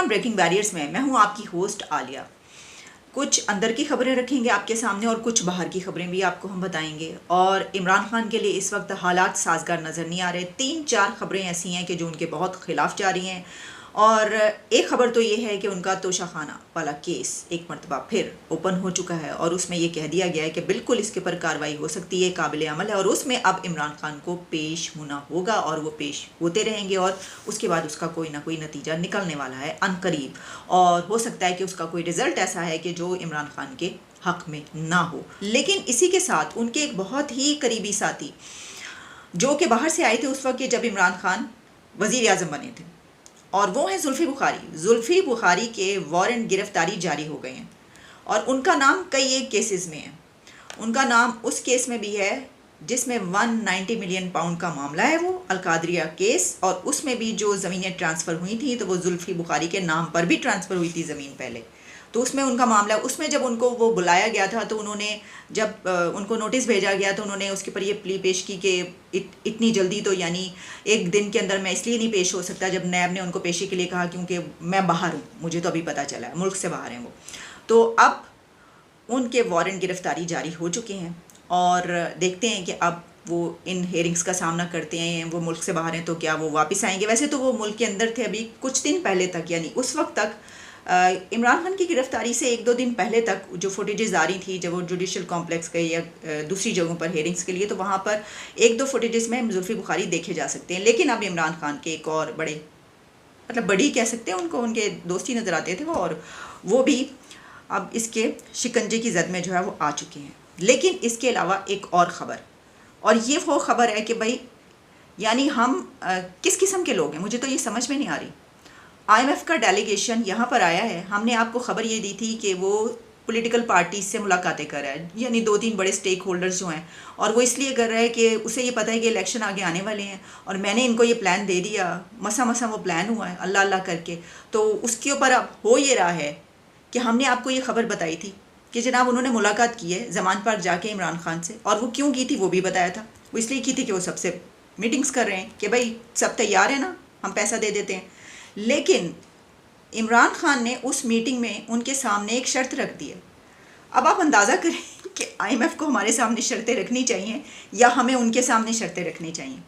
Programme breaking barriers में मैं हूं आपकी होस्ट आलिया। कुछ अंदर की खबरें रखेंगे आपके सामने और कुछ बाहर की खबरें भी आपको हम बताएंगे। और इमरान खान के लिए इस वक्त हालात साजगार नज़र नहीं आ रहे। 3-4 खबरें ऐसी हैं कि जो उनके बहुत खिलाफ जा रही हैं। और एक खबर तो ये है कि उनका तोशाखाना वाला केस एक मरतबा फिर ओपन हो चुका है और उसमें ये कह दिया गया है कि बिल्कुल इसके ऊपर कार्रवाई हो सकती है, काबिल अमल है और उसमें अब इमरान खान को पेश होना होगा और वो पेश होते रहेंगे और उसके बाद उसका कोई ना कोई नतीजा निकलने वाला है अनकरीब। और हो सकता है कि उसका कोई रिजल्ट ऐसा है कि जो इमरान खान के हक में ना हो। लेकिन इसी के साथ उनके एक बहुत ही करीबी साथी जो कि बाहर से आए थे उस वक्त जब इमरान खान वज़ीर आज़म बने थे, और वो हैं जुल्फ़ी बुखारी। जुल्फ़ी बुखारी के वारंट गिरफ्तारी जारी हो गए हैं और उनका नाम कई एक केसेस में है। उनका नाम उस केस में भी है जिसमें 190 मिलियन पाउंड का मामला है, वो अलकादरिया केस, और उसमें भी जो ज़मीनें ट्रांसफ़र हुई थी तो वो जुल्फ़ी बुखारी के नाम पर भी ट्रांसफ़र हुई थी ज़मीन पहले। तो उसमें उनका मामला, उसमें जब उनको वो बुलाया गया था तो उन्होंने जब उनको नोटिस भेजा गया तो उन्होंने उसके ऊपर ये प्ली पेश की कि इतनी जल्दी तो यानी एक दिन के अंदर मैं इसलिए नहीं पेश हो सकता। जब नैब ने उनको पेशी के लिए कहा क्योंकि मैं बाहर हूँ, मुझे तो अभी पता चला है, मुल्क से बाहर हैं वो। तो अब उनके वारंट गिरफ्तारी जारी हो चुके हैं और देखते हैं कि अब वो इन हेयरिंग्स का सामना करते हैं। वो मुल्क से बाहर हैं तो क्या वो वापस आएंगे? वैसे तो वो मुल्क के अंदर थे अभी कुछ दिन पहले तक, यानी उस वक्त तक इमरान खान की गिरफ्तारी से 1-2 दिन पहले तक जो फुटेजेस आ रही थी, जब वो जुडिशल कॉम्प्लेक्स गए या दूसरी जगहों पर हेयरिंग्स के लिए, तो वहाँ पर 1-2 फुटेजेस में जुल्फ़ी बुखारी देखे जा सकते हैं। लेकिन अब इमरान खान के एक और बड़े, मतलब बड़ी कह सकते हैं उनको, उनके दोस्ती नज़र आते थे वो, और वो भी अब इसके शिकंजे की जद में जो है वो आ चुके हैं। लेकिन इसके अलावा एक और ख़बर, और ये वो ख़बर है कि भाई यानी हम किस किस्म के लोग हैं, मुझे तो ये समझ में नहीं आ रही। IMF का डेलीगेशन यहाँ पर आया है। हमने आपको ख़बर ये दी थी कि वो पॉलिटिकल पार्टीज से मुलाकातें कर रहा है, यानी 2-3 बड़े स्टेक होल्डर्स जो हैं, और वो इसलिए कर रहा है कि उसे ये पता है कि इलेक्शन आगे आने वाले हैं और मैंने इनको ये प्लान दे दिया, मसा मसा वो प्लान हुआ है अल्लाह अल्लाह करके। तो उसके ऊपर अब हो ये रहा है कि हमने आपको ये खबर बताई थी कि जनाब उन्होंने मुलाकात की है ज़मान पार्क जाके इमरान खान से, और वो क्यों की थी वो भी बताया था। वो इसलिए की थी कि वो सबसे मीटिंग्स कर रहे हैं कि भाई सब तैयार है ना, हम पैसा दे देते हैं। लेकिन इमरान खान ने उस मीटिंग में उनके सामने एक शर्त रख दी है। अब आप अंदाज़ा करें कि IMF को हमारे सामने शर्तें रखनी चाहिए या हमें उनके सामने शर्तें रखनी चाहिए।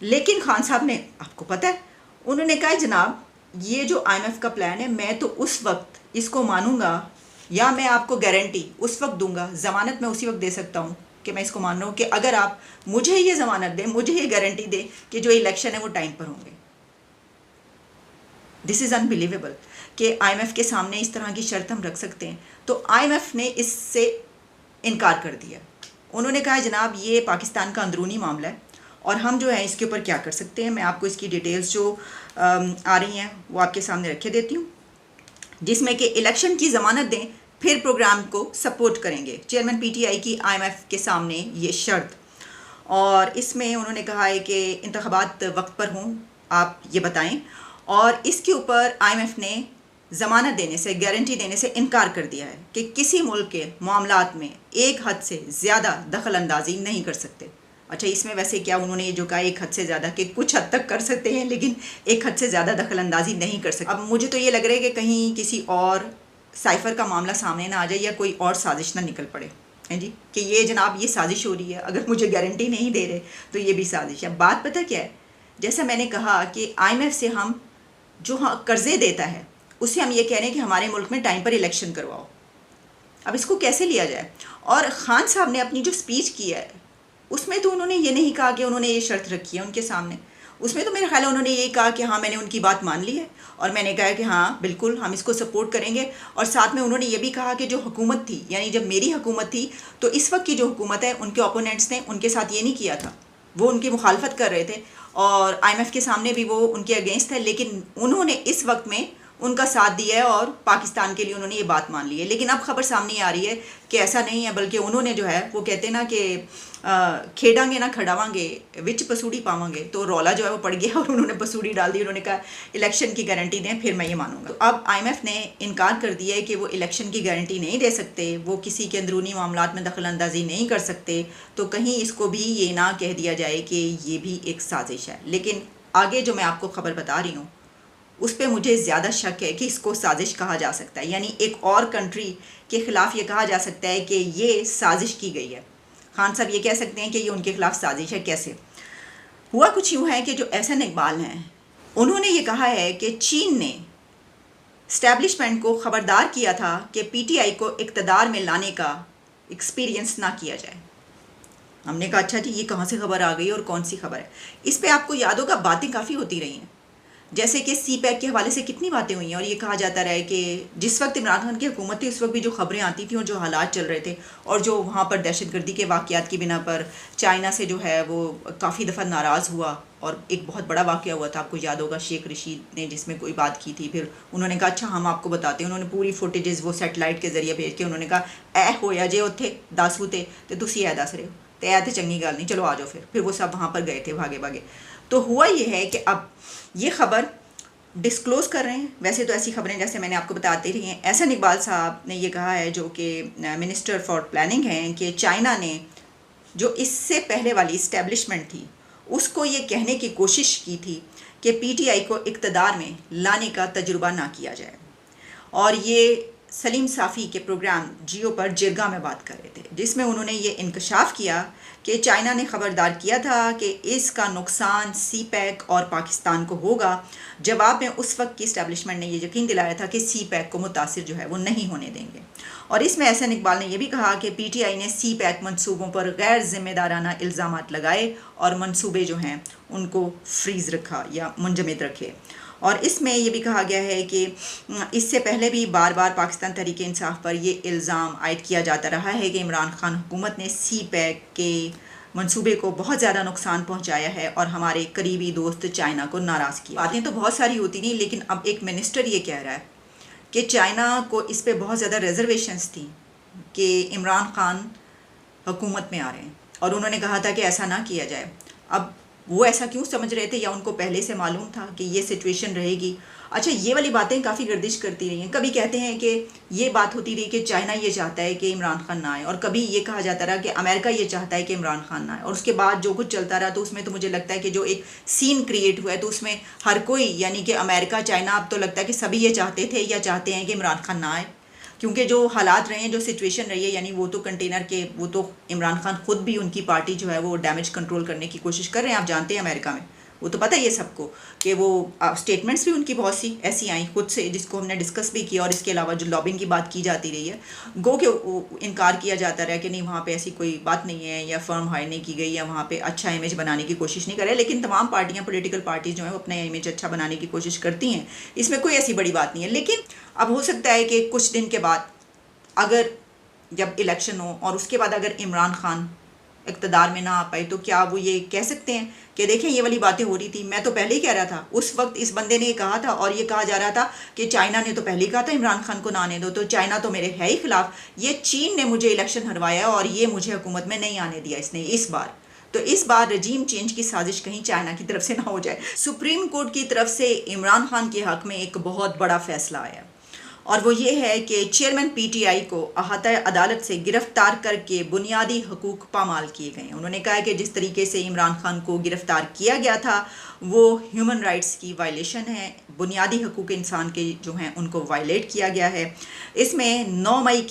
लेकिन खान साहब ने, आपको पता है, उन्होंने कहा जनाब ये जो IMF का प्लान है मैं तो उस वक्त इसको मानूंगा या मैं आपको गारंटी उस वक्त दूंगा, ज़मानत मैं उसी वक्त दे सकता हूँ कि मैं इसको मान रहा हूँ कि अगर आप मुझे ये ज़मानत दें, मुझे ये गारंटी दें कि जो इलेक्शन है वो टाइम पर होंगे। दिस इज़ अनबिलीवेबल कि IMF के सामने इस तरह की शर्त हम रख सकते हैं। तो IMF ने इससे इनकार कर दिया। उन्होंने कहा जनाब ये पाकिस्तान का अंदरूनी मामला है और हम जो है इसके ऊपर क्या कर सकते हैं। मैं आपको इसकी डिटेल्स जो आ रही हैं वो आपके सामने रखे देती हूँ, जिसमें कि इलेक्शन की ज़मानत दें फिर प्रोग्राम को सपोर्ट करेंगे। चेयरमैन PTI की IMF के सामने ये शर्त, और इसमें उन्होंने कहा है कि इंतखाबात वक्त पर हों, आप ये बताएं। और इसके ऊपर IMF ने ज़मानत देने से, गारंटी देने से इनकार कर दिया है कि किसी मुल्क के मामलात में एक हद से ज़्यादा दखल अंदाजी नहीं कर सकते। अच्छा, इसमें वैसे क्या उन्होंने ये जो कहा एक हद से ज़्यादा, कि कुछ हद तक कर सकते हैं लेकिन एक हद से ज़्यादा दखल अंदाजी नहीं कर सकते। अब मुझे तो ये लग रहा है कि कहीं किसी और साइफ़र का मामला सामने ना आ जाए या कोई और साजिश ना निकल पड़े हैं जी, कि ये जनाब ये साजिश हो रही है, अगर मुझे गारंटी नहीं दे रहे तो ये भी साजिश है। बात पता क्या है, जैसा मैंने कहा कि IMF से हम जो कर्ज़े देता है उससे हम ये कह रहे हैं कि हमारे मुल्क में टाइम पर इलेक्शन करवाओ। अब इसको कैसे लिया जाए? और ख़ान साहब ने अपनी जो स्पीच की है उसमें तो उन्होंने ये नहीं कहा कि उन्होंने ये शर्त रखी है उनके सामने। उसमें तो मेरा ख्याल है उन्होंने ये कहा कि हाँ मैंने उनकी बात मान ली है और मैंने कहा कि हाँ बिल्कुल हम इसको सपोर्ट करेंगे। और साथ में उन्होंने ये भी कहा कि जो हुकूमत थी, यानी जब मेरी हुकूमत थी तो इस वक्त की जो हुकूमत है उनके ओपोनेंट्स ने उनके साथ ये नहीं किया था, वो उनकी मुखालफत कर रहे थे और IMF के सामने भी वो उनके अगेंस्ट है, लेकिन उन्होंने इस वक्त में उनका साथ दिया है और पाकिस्तान के लिए उन्होंने ये बात मान ली है। लेकिन अब खबर सामने आ रही है कि ऐसा नहीं है, बल्कि उन्होंने जो है वो कहते हैं ना कि खेडांगे ना खड़ावांगे विच पसूड़ी पावांगे, तो रौला जो है वो पड़ गया और उन्होंने पसूड़ी डाल दी। उन्होंने कहा इलेक्शन की गारंटी दें फिर मैं ये मानूंगा। तो अब IMF ने इनकार कर दिया है कि वो इलेक्शन की गारंटी नहीं दे सकते, वो किसी के अंदरूनी मामलात में दखल अंदाजी नहीं कर सकते। तो कहीं इसको भी ये ना कह दिया जाए कि ये भी एक साजिश है। लेकिन आगे जो मैं आपको खबर बता रही हूँ उस पर मुझे ज़्यादा शक है कि इसको साजिश कहा जा सकता है, यानी एक और कंट्री के ख़िलाफ़ ये कहा जा सकता है कि ये साजिश की गई है। खान साहब ये कह सकते हैं कि ये उनके ख़िलाफ़ साजिश है। कैसे हुआ? कुछ यूँ है कि जो एहसन इकबाल हैं, उन्होंने ये कहा है कि चीन ने स्टैब्लिशमेंट को ख़बरदार किया था कि पीटीआई को इक़्तिदार में लाने का एक्सपीरियंस ना किया जाए। हमने कहा अच्छा जी, ये कहाँ से खबर आ गई और कौन सी खबर है? इस पे आपको याद होगा बातें काफ़ी होती रही हैं, जैसे कि सी पैक के हवाले से कितनी बातें हुई हैं, और ये कहा जाता रहा है कि जिस वक्त इमरान खान की हुकूमत थी उस वक्त भी जो खबरें आती थी और जो हालात चल रहे थे और जो वहाँ पर दहशतगर्दी के वाक़यात की बिना पर चाइना से जो है वो काफ़ी दफ़ा नाराज़ हुआ, और एक बहुत बड़ा वाक़या हुआ था, आपको याद होगा, शेख रशीद ने जिसमें कोई बात की थी, फिर उन्होंने कहा अच्छा हम आपको बताते हैं। उन्होंने पूरी फुटेजेस वो सैटेलाइट के ज़रिए भेज के उन्होंने कहा ऐ होया जे उत्थे दस थे तो तुसी ऐ दस रहे हो, तो ऐ तो चंगी गल नहीं, चलो आ जाओ। फिर वो सब वहाँ पर गए थे भागे भागे। तो हुआ ये है कि अब ये खबर डिस्क्लोज़ कर रहे हैं। वैसे तो ऐसी खबरें जैसे मैंने आपको बताते रही हैं। एहसन इकबाल साहब ने ये कहा है, जो कि मिनिस्टर फॉर प्लानिंग हैं, कि चाइना ने जो इससे पहले वाली इस्टेब्लिशमेंट थी उसको ये कहने की कोशिश की थी कि पीटीआई को इक़्तिदार में लाने का तजुर्बा ना किया जाए। और ये सलीम साफ़ी के प्रोग्राम जियो पर जिरगा में बात कर रहे थे, जिसमें उन्होंने ये इंकशाफ किया कि चाइना ने ख़बरदार किया था कि इसका नुकसान सी पैक और पाकिस्तान को होगा। जवाब में उस वक्त की इस्टेब्लिशमेंट ने ये यकीन दिलाया था कि सी पैक को मुतासिर जो है वो नहीं होने देंगे। और इसमें एहसन इकबाल ने यह भी कहा कि पीटीआई ने सी पैक मनसूबों पर गैर जिम्मेदाराना इल्ज़ामात लगाए और मनसूबे जो हैं उनको फ्रीज़ रखा या मुंजमद रखे। और इसमें यह भी कहा गया है कि इससे पहले भी बार बार पाकिस्तान तहरीक इंसाफ पर ये इल्ज़ाम आयद किया जाता रहा है कि इमरान खान हुकूमत ने सी पैक के मंसूबे को बहुत ज़्यादा नुकसान पहुंचाया है और हमारे करीबी दोस्त चाइना को नाराज़ किया। बातें तो बहुत सारी होती नहीं, लेकिन अब एक मिनिस्टर ये कह रहा है कि चाइना को इस पर बहुत ज़्यादा रिजर्वेशंस थी कि इमरान खान हुकूमत में आ रहे हैं, और उन्होंने कहा था कि ऐसा ना किया जाए। अब वो ऐसा क्यों समझ रहे थे, या उनको पहले से मालूम था कि ये सिचुएशन रहेगी? अच्छा, ये वाली बातें काफ़ी गर्दिश करती रही हैं। कभी कहते हैं कि ये बात होती रही कि चाइना ये चाहता है कि इमरान खान ना आए, और कभी ये कहा जाता रहा कि अमेरिका ये चाहता है कि इमरान खान ना आए। और उसके बाद जो कुछ चलता रहा, तो उसमें तो मुझे लगता है कि जो एक सीन क्रिएट हुआ है, तो उसमें हर कोई, यानी कि अमेरिका, चाइना, अब तो लगता है कि सभी ये चाहते थे या चाहते हैं कि इमरान खान ना आए, क्योंकि जो हालात रहे हैं, जो सिचुएशन रही है, यानी वो तो कंटेनर के, वो तो इमरान खान खुद भी, उनकी पार्टी जो है वो डैमेज कंट्रोल करने की कोशिश कर रहे हैं। आप जानते हैं अमेरिका में, वो तो पता है ये सबको, कि वो स्टेटमेंट्स भी उनकी बहुत सी ऐसी आई खुद से, जिसको हमने डिस्कस भी किया। और इसके अलावा जो लॉबिंग की बात की जाती रही है, गो के इनकार किया जाता रहा कि नहीं, वहाँ पे ऐसी कोई बात नहीं है, या फर्म हायर नहीं की गई, या वहाँ पे अच्छा इमेज बनाने की कोशिश नहीं करे। लेकिन तमाम पार्टियाँ, पॉलिटिकल पार्टीज जो है वो अपना इमेज अच्छा बनाने की कोशिश करती हैं, इसमें कोई ऐसी बड़ी बात नहीं है। लेकिन अब हो सकता है कि कुछ दिन के बाद, अगर जब इलेक्शन हो और उसके बाद अगर इमरान खान इक़्तिदार में ना आ पाए, तो क्या वो ये कह सकते हैं कि देखें ये वाली बातें हो रही थी, मैं तो पहले ही कह रहा था। उस वक्त इस बंदे ने ये कहा था, और ये कहा जा रहा था कि चाइना ने तो पहले ही कहा था इमरान खान को ना आने दो, तो चाइना तो मेरे है ही खिलाफ, ये चीन ने मुझे इलेक्शन हरवाया और ये मुझे हुकूमत में नहीं आने दिया इसने इस बार। तो इस बार रजीम चेंज की साजिश कहीं चाइना की तरफ से ना हो जाए। सुप्रीम कोर्ट की तरफ से इमरान खान के हक़ में एक बहुत बड़ा फैसला आया, और वो ये है कि चेयरमैन पीटीआई को अहाता अदालत से गिरफ्तार करके बुनियादी हकूक़ पामाल किए गए हैं। उन्होंने कहा है कि जिस तरीके से इमरान खान को गिरफ्तार किया गया था वो ह्यूमन राइट्स की वायलेशन है, बुनियादी हकूक़ इंसान के जो हैं उनको वायलेट किया गया है। इसमें 9 मई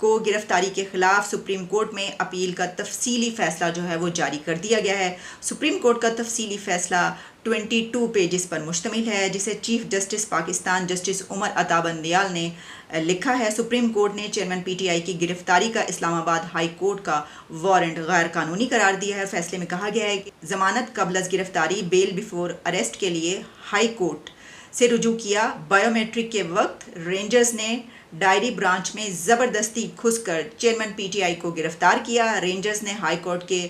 को गिरफ्तारी के ख़िलाफ़ सुप्रीम कोर्ट में अपील का तफसीली फ़ैसला जो है वो जारी कर दिया गया है। सुप्रीम कोर्ट का तफसीली फ़ैसला 22 पेजेस पर मुश्तमिल है, जिसे chief justice Pakistan justice Umar Ata Bandial ने लिखा है। सुप्रीम कोर्ट ने चेयरमैन पीटीआई की गिरफ्तारी का इस्लामाबाद हाई कोर्ट का वारंट गैर कानूनी करार दिया है। फैसले में कहा गया है कि ज़मानत कबल अज़ गिरफ्तारी बेल बिफोर अरेस्ट के लिए हाई कोर्ट से रुजू किया। बायोमेट्रिक के वक्त रेंजर्स ने डायरी ब्रांच में ज़बरदस्ती घुसकर चेयरमैन पीटीआई को गिरफ्तार किया। रेंजर्स ने हाई कोर्ट के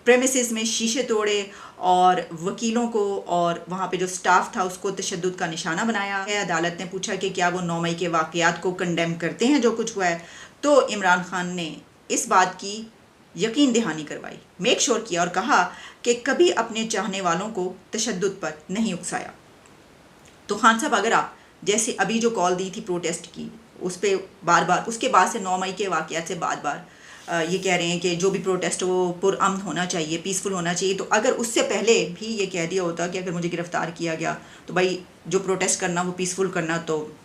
प्रेमिसेस में शीशे तोड़े और वकीलों को और वहाँ पे जो स्टाफ था उसको तशद्दुद का निशाना बनाया है। अदालत ने पूछा कि क्या वो 9 मई के वाक़यात को कंडेम करते हैं जो कुछ हुआ है, तो इमरान खान ने इस बात की यकीन दहानी करवाई, मेक श्योर किया, और कहा कि कभी अपने चाहने वालों को तशद्दुद पर नहीं उकसाया। तो खान साहब, अगर आप जैसे अभी जो कॉल दी थी प्रोटेस्ट की, उस पर बार बार, उसके बाद से 9 मई के वाक़यात से बार बार ये कह रहे हैं कि जो भी प्रोटेस्ट वो पुरअमन होना चाहिए, पीसफुल होना चाहिए। तो अगर उससे पहले भी ये कह दिया होता कि अगर मुझे गिरफ़्तार किया गया तो भाई जो प्रोटेस्ट करना वो पीसफुल करना, तो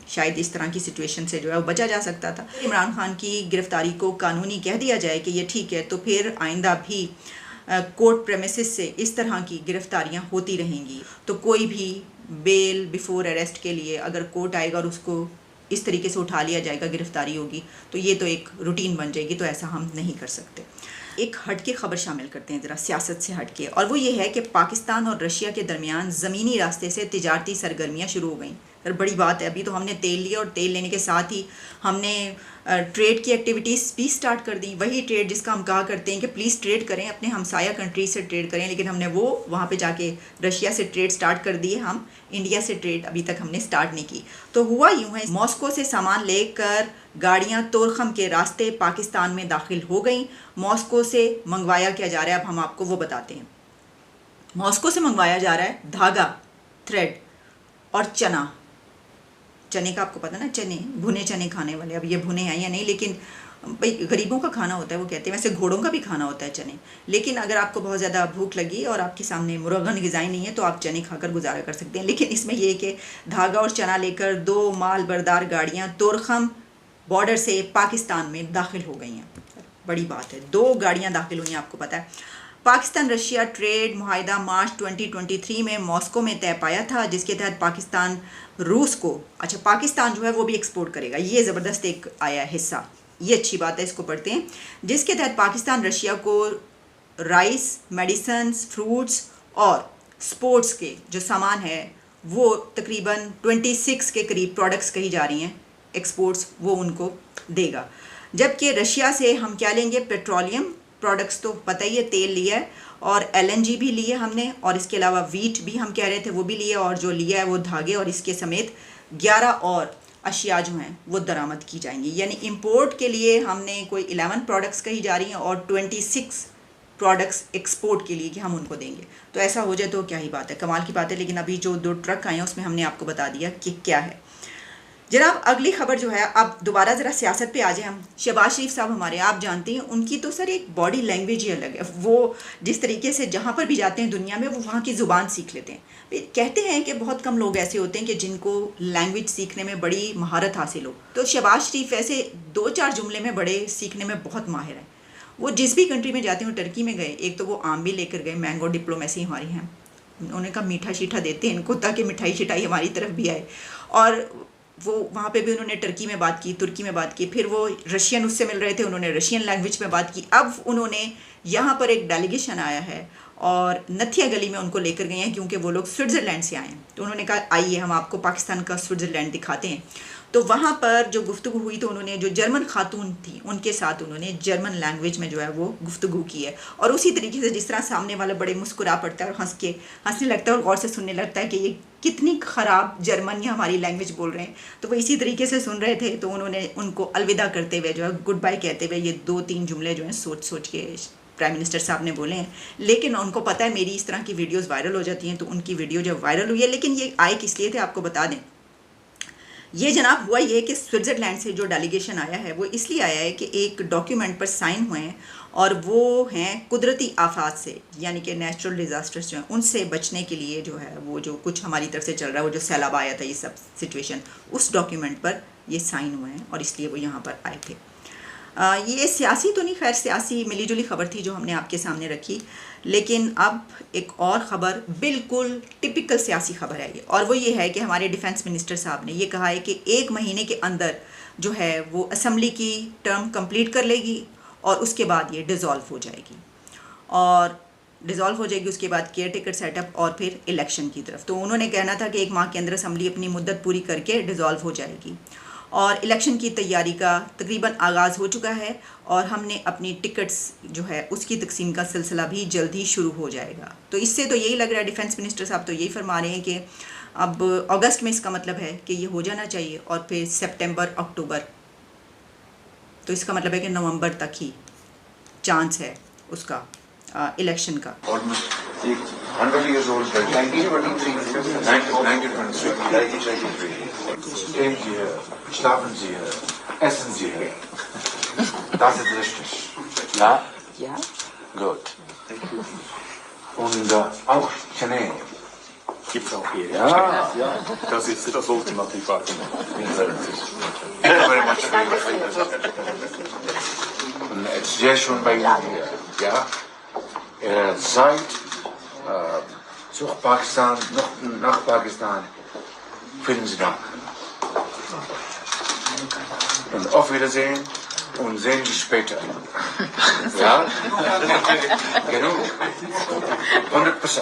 शायद इस तरह की सिचुएशन से जो है वो बचा जा सकता था। इमरान खान की गिरफ़्तारी को कानूनी कह दिया जाए कि ये ठीक है, तो फिर आइंदा भी कोर्ट प्रेमिसेस से इस तरह की गिरफ़्तारियाँ होती रहेंगी। तो कोई भी बेल बिफोर अरेस्ट के लिए अगर कोर्ट आएगा और उसको इस तरीके से उठा लिया जाएगा, गिरफ़्तारी होगी, तो ये तो एक रूटीन बन जाएगी। तो ऐसा हम नहीं कर सकते। एक हट के ख़बर शामिल करते हैं ज़रा, सियासत से हट के, और वो ये है कि पाकिस्तान और रशिया के दरमियान ज़मीनी रास्ते से तिजारती सरगर्मियाँ शुरू हो गई। सर बड़ी बात है, अभी तो हमने तेल लिया और तेल लेने के साथ ही हमने ट्रेड की एक्टिविटीज़ भी स्टार्ट कर दी। वही ट्रेड जिसका हम कहा करते हैं कि प्लीज़ ट्रेड करें, अपने हमसाया कंट्रीज से ट्रेड करें, लेकिन हमने वो वहाँ पे जाके रशिया से ट्रेड स्टार्ट कर दिए। हम इंडिया से ट्रेड अभी तक हमने स्टार्ट नहीं की। तो हुआ यूँ है, मॉस्को से सामान लेकर गाड़ियाँ तोरखम के रास्ते पाकिस्तान में दाखिल हो गई। मॉस्को से मंगवाया क्या जा रहा है, अब हम आपको वो बताते हैं। मॉस्को से मंगवाया जा रहा है धागा, थ्रेड और चना। चने का आपको पता ना, चने, भुने चने खाने वाले। अब ये भुने हैं या नहीं, लेकिन भाई गरीबों का खाना होता है, वो कहते हैं। वैसे घोड़ों का भी खाना होता है चने, लेकिन अगर आपको बहुत ज़्यादा भूख लगी और आपके सामने मुरगन ग़िज़ाएँ नहीं है तो आप चने खाकर गुजारा कर सकते हैं। लेकिन इसमें ये कि धागा और चना लेकर 2 माल बरदार गाड़ियाँ तोरखम बॉर्डर से पाकिस्तान में दाखिल हो गई हैं। बड़ी बात है, 2 गाड़ियाँ दाखिल हुई हैं। आपको पता है पाकिस्तान रशिया ट्रेड मुआहिदा मार्च 2023 में मॉस्को में तय पाया था, जिसके तहत पाकिस्तान रूस को, अच्छा पाकिस्तान जो है वो भी एक्सपोर्ट करेगा। ये ज़बरदस्त एक आया हिस्सा, ये अच्छी बात है, इसको पढ़ते हैं। जिसके तहत पाकिस्तान रशिया को राइस, मेडिसन्स, फ्रूट्स और स्पोर्ट्स के जो सामान है वो तकरीबन 26 के करीब प्रोडक्ट्स कही जा रही हैं एक्सपोर्ट्स, वो उनको देगा। जबकि रशिया से हम क्या लेंगे, पेट्रोलियम प्रोडक्ट्स, तो पता ही है, तेल लिया है और LNG भी लिए हमने, और इसके अलावा वीट भी हम कह रहे थे वो भी लिए, और जो लिया है वो धागे और इसके समेत 11 और अशिया जो हैं वो दरामद की जाएंगी। यानी इंपोर्ट के लिए हमने कोई 11 प्रोडक्ट्स कही जा रही हैं और 26 प्रोडक्ट्स एक्सपोर्ट के लिए कि हम उनको देंगे। तो ऐसा हो जाए तो क्या ही बात है, कमाल की बात है। लेकिन अभी जो 2 ट्रक आए हैं उसमें हमने आपको बता दिया कि क्या है। जनाब अगली खबर जो है, अब दोबारा ज़रा सियासत पे आ जाए हम। शहबाज शरीफ साहब हमारे, आप जानते हैं उनकी तो सर एक बॉडी लैंग्वेज ही अलग है। वो जिस तरीके से जहाँ पर भी जाते हैं दुनिया में वो वहाँ की ज़ुबान सीख लेते हैं। कहते हैं कि बहुत कम लोग ऐसे होते हैं कि जिनको लैंग्वेज सीखने में बड़ी महारत हासिल हो। तो शहबाज शरीफ ऐसे 2-4 जुमले में बड़े सीखने में बहुत माहिर हैं। वो जिस भी कंट्री में जाते हैं, टर्की में गए, एक तो वो आम भी लेकर गए, मैंगो डिप्लोमेसी हमारी है, उन्होंने कहा मीठा शीठा देते हैं इनको ताकि मिठाई शिठाई हमारी तरफ भी आए। और वो वहाँ पे भी उन्होंने टर्की में बात की, तुर्की में बात की, फिर वो रशियन उससे मिल रहे थे, उन्होंने रशियन लैंग्वेज में बात की। अब उन्होंने यहाँ पर एक डेलीगेशन आया है और नथिया गली में उनको लेकर गए हैं, क्योंकि वो लोग स्विट्ज़रलैंड से आए हैं। तो उन्होंने कहा आइए हम आपको पाकिस्तान का स्विट्ज़रलैंड दिखाते हैं। तो वहाँ पर जो गुफ्तगू हुई, तो उन्होंने जो जर्मन खातून थी उनके साथ उन्होंने जर्मन लैंग्वेज में जो है वो गुफ्तगू की है। और उसी तरीके से जिस तरह सामने वाला बड़े मुस्कुरा पड़ता है और हंसने लगता है और गौर से सुनने लगता है कि ये कितनी ख़राब जर्मन या हमारी लैंग्वेज बोल रहे हैं, तो वो इसी तरीके से सुन रहे थे। तो उन्होंने उनको अलविदा करते हुए जो है, गुड बाय कहते हुए, ये 2-3 जुमले जो हैं सोच के प्राइम मिनिस्टर साहब ने बोले हैं। लेकिन उनको पता है मेरी इस तरह की वीडियोस वायरल हो जाती हैं, तो उनकी वीडियो जब वायरल हुई है, लेकिन ये आए किस लिए थे आपको बता दें। ये जनाब हुआ ये कि स्विट्ज़रलैंड से जो डेलीगेशन आया है वो इसलिए आया है कि एक डॉक्यूमेंट पर साइन हुए हैं, और वो हैं कुदरती आफात से, यानी कि नेचुरल डिज़ास्टर्स जो हैं उनसे बचने के लिए जो है वो जो कुछ हमारी तरफ से चल रहा है, वो जो सैलाब आया था, ये सब सिचुएशन, उस डॉक्यूमेंट पर ये साइन हुए हैं और इसलिए वो यहाँ पर आए थे। ये सियासी तो नहीं, खैर सियासी मिली जुली खबर थी जो हमने आपके सामने रखी। लेकिन अब एक और ख़बर, बिल्कुल टिपिकल सियासी खबर है ये, और वो ये है कि हमारे डिफेंस मिनिस्टर साहब ने ये कहा है कि 1 महीने के अंदर जो है वो असम्बली की टर्म कंप्लीट कर लेगी और उसके बाद ये डिज़ोल्व हो जाएगी, और डिज़ोल्व हो जाएगी उसके बाद केयर टेकर सेटअप और फिर इलेक्शन की तरफ। तो उन्होंने कहना था कि 1 माह के अंदर असम्बली अपनी मुद्दत पूरी करके डिज़ोल्व हो जाएगी, और इलेक्शन की तैयारी का तकरीबन आगाज़ हो चुका है, और हमने अपनी टिकट्स जो है उसकी तकसीम का सिलसिला भी जल्द ही शुरू हो जाएगा। तो इससे तो यही लग रहा है, डिफेंस मिनिस्टर साहब तो यही फरमा रहे हैं कि अब अगस्त में इसका मतलब है कि ये हो जाना चाहिए, और फिर सितंबर अक्टूबर, तो इसका मतलब है कि नवंबर तक ही चांस है उसका इलेक्शन का। 100 years old, 1923, 1923. Stehen Sie hier, schlafen Sie hier, essen Sie hier. Das ist richtig. Ja? Ja? Gut. Und auch Schnee. Gibt's auch hier. Ja. Ja, das ist das ultimative Argument. Thank you very much. Und es ist sehr schön bei Ihnen hier. Ja? Ihr seid zu Pakistan, noch nach Pakistan. Vielen Dank. Und auf Wiedersehen und sehen Sie später. Ja? Genug. 100%.